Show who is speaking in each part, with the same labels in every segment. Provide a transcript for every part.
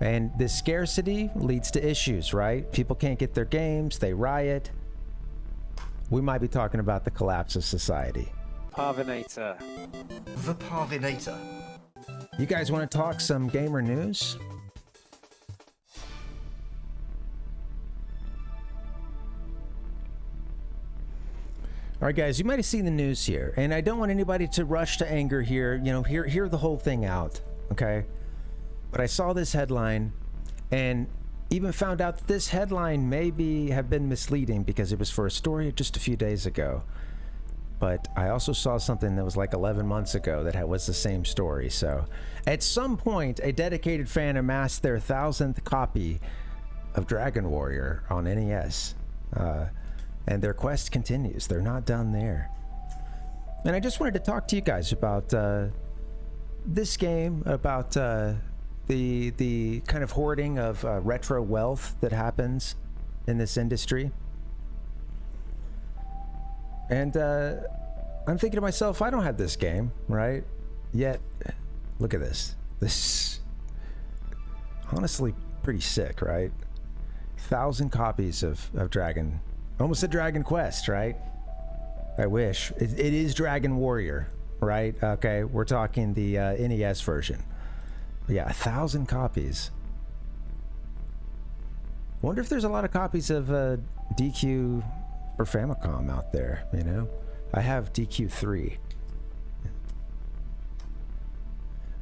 Speaker 1: And this scarcity leads to issues, right? People can't get their games, they riot. We might be talking about the collapse of society.
Speaker 2: Parvinator.
Speaker 3: The Parvinator.
Speaker 1: You guys want to talk some gamer news? All right, guys, you might have seen the news here, and I don't want anybody to rush to anger here. You know, hear the whole thing out, okay? But I saw this headline, and even found out that this headline maybe have been misleading because it was for a story just a few days ago. But I also saw something that was like 11 months ago that was the same story. So at some point, a dedicated fan amassed their 1,000th copy of Dragon Warrior on NES. And their quest continues. They're not done there. And I just wanted to talk to you guys about this game, about the kind of hoarding of retro wealth that happens in this industry. And I'm thinking to myself, I don't have this game, right? Yet, look at this. This is honestly pretty sick, right? 1,000 copies of Dragon. Almost a Dragon Quest, right? I wish. It is Dragon Warrior, right? Okay, we're talking the NES version. But yeah, 1,000 copies. Wonder if there's a lot of copies of DQ for Famicom out there, you know? I have DQ3.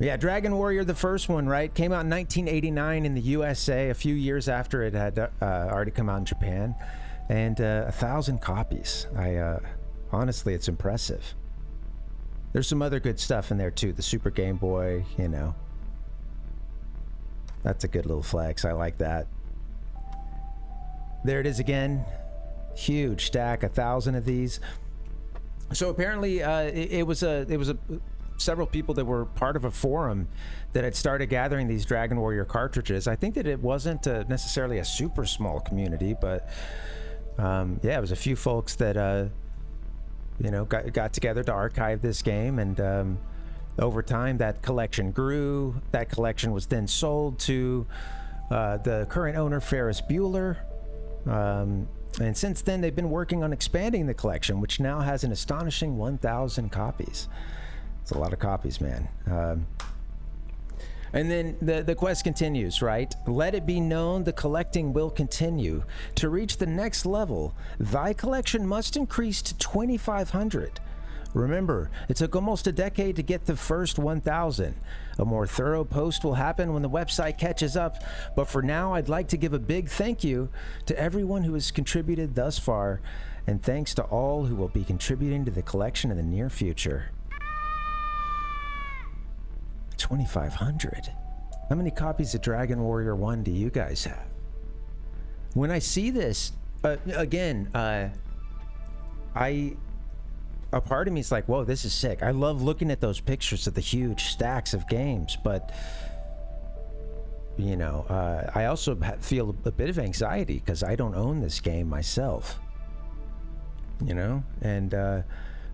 Speaker 1: Yeah, Dragon Warrior, the first one, right? Came out in 1989 in the USA, a few years after it had already come out in Japan. And 1,000 copies. Honestly, it's impressive. There's some other good stuff in there too. The Super Game Boy, you know. That's a good little flex. I like that. There it is again. Huge stack, 1,000 of these. So apparently, it was several people that were part of a forum that had started gathering these Dragon Warrior cartridges. I think that it wasn't necessarily a super small community, but yeah, it was a few folks that you know, got together to archive this game, and over time that collection grew. That collection was then sold to the current owner, Ferris Bueller, and since then they've been working on expanding the collection, which now has an astonishing 1,000 copies. It's a lot of copies, man. And then the quest continues, right? Let it be known the collecting will continue. To reach the next level, thy collection must increase to 2,500. Remember, it took almost a decade to get the first 1,000. A more thorough post will happen when the website catches up, but for now I'd like to give a big thank you to everyone who has contributed thus far, and thanks to all who will be contributing to the collection in the near future. 2,500. How many copies of Dragon Warrior 1 do you guys have? When I see this, again, a part of me is like, whoa, this is sick. I love looking at those pictures of the huge stacks of games, but you know, I also feel a bit of anxiety because I don't own this game myself, you know, and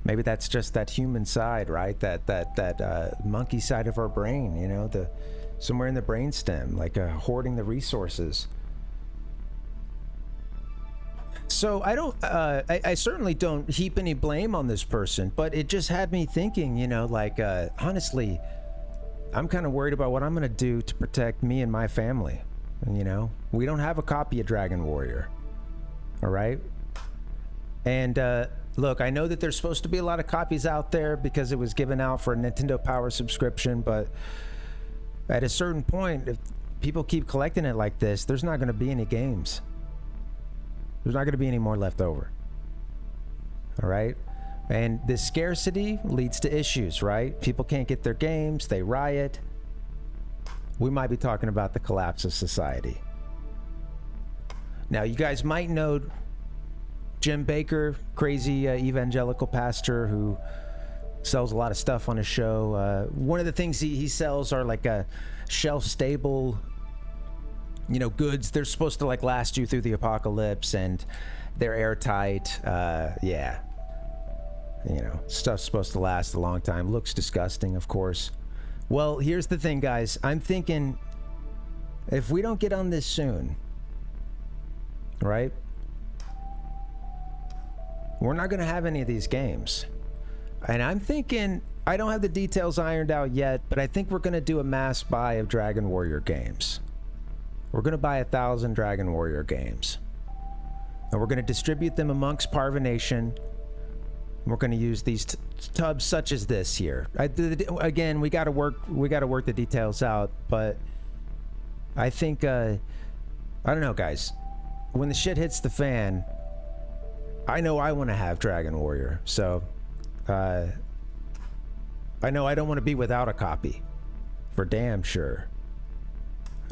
Speaker 1: maybe that's just that human side, right? That monkey side of our brain, you know, somewhere in the brainstem, like hoarding the resources. So I certainly don't heap any blame on this person, but it just had me thinking, you know, like, honestly, I'm kind of worried about what I'm going to do to protect me and my family. You know, we don't have a copy of Dragon Warrior. All right. And, look, I know that there's supposed to be a lot of copies out there because it was given out for a Nintendo Power subscription, but at a certain point, if people keep collecting it like this, there's not going to be any games. There's not going to be any more left over. All right? And this scarcity leads to issues, right? People can't get their games, they riot. We might be talking about the collapse of society. Now, you guys might know Jim Baker, crazy evangelical pastor who sells a lot of stuff on his show. One of the things he sells are like a shelf-stable, you know, goods. They're supposed to like last you through the apocalypse, and they're airtight. Yeah, you know, stuff's supposed to last a long time. Looks disgusting, of course. Well, here's the thing, guys. I'm thinking if we don't get on this soon, right? We're not going to have any of these games. And I'm thinking, I don't have the details ironed out yet, but I think we're going to do a mass buy of Dragon Warrior games. We're going to buy 1,000 Dragon Warrior games. And we're going to distribute them amongst Parva Nation. We're going to use these tubs such as this here. Again, we got to work the details out, but I think I don't know, guys. When the shit hits the fan, I know I want to have Dragon Warrior. So I know I don't want to be without a copy, for damn sure.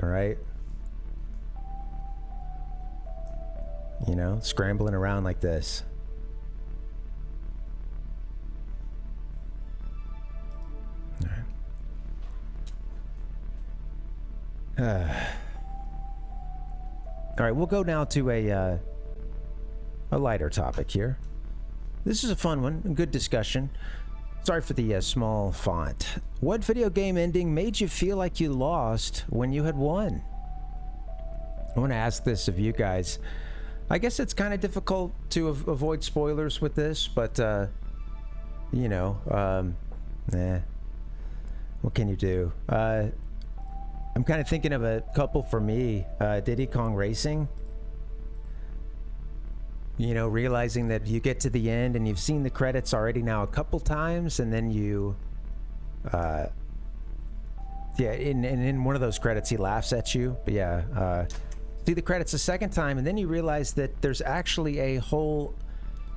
Speaker 1: All right. You know, scrambling around like this. All right, we'll go now to a lighter topic here. This is a fun one, a good discussion. Sorry for the small font. What video game ending made you feel like you lost when you had won? I want to ask this of you guys. I guess it's kind of difficult to avoid spoilers with this, but you know, what can you do? I'm kind of thinking of a couple for me. Diddy Kong Racing. You know, realizing that you get to the end and you've seen the credits already now a couple times, and then you, yeah, in one of those credits he laughs at you. But yeah, see the credits a second time, and then you realize that there's actually a whole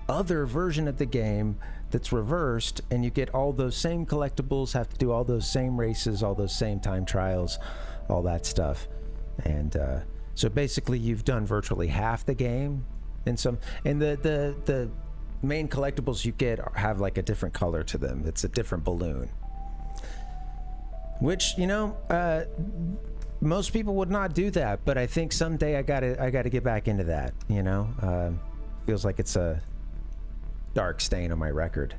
Speaker 1: other version of the game that's reversed, and you get all those same collectibles, have to do all those same races, all those same time trials, all that stuff. And so basically you've done virtually half the game. And the main collectibles you get have like a different color to them. It's a different balloon, which, you know, most people would not do that, but I think someday I gotta get back into that. You know, feels like it's a dark stain on my record.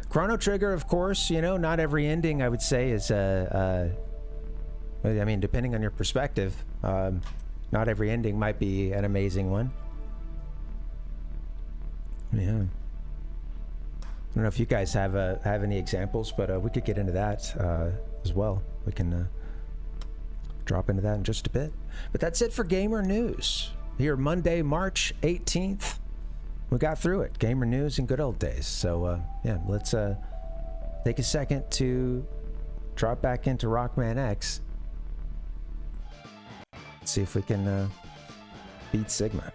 Speaker 1: Chrono Trigger, of course. You know, not every ending I would say is I mean, depending on your perspective, not every ending might be an amazing one. Yeah. I don't know if you guys have any examples, but we could get into that as well. We can drop into that in just a bit. But that's it for Gamer News. Here, Monday, March 18th. We got through it. Gamer News in good old days. So, yeah, let's take a second to drop back into Rockman X. Let's see if we can beat Sigma.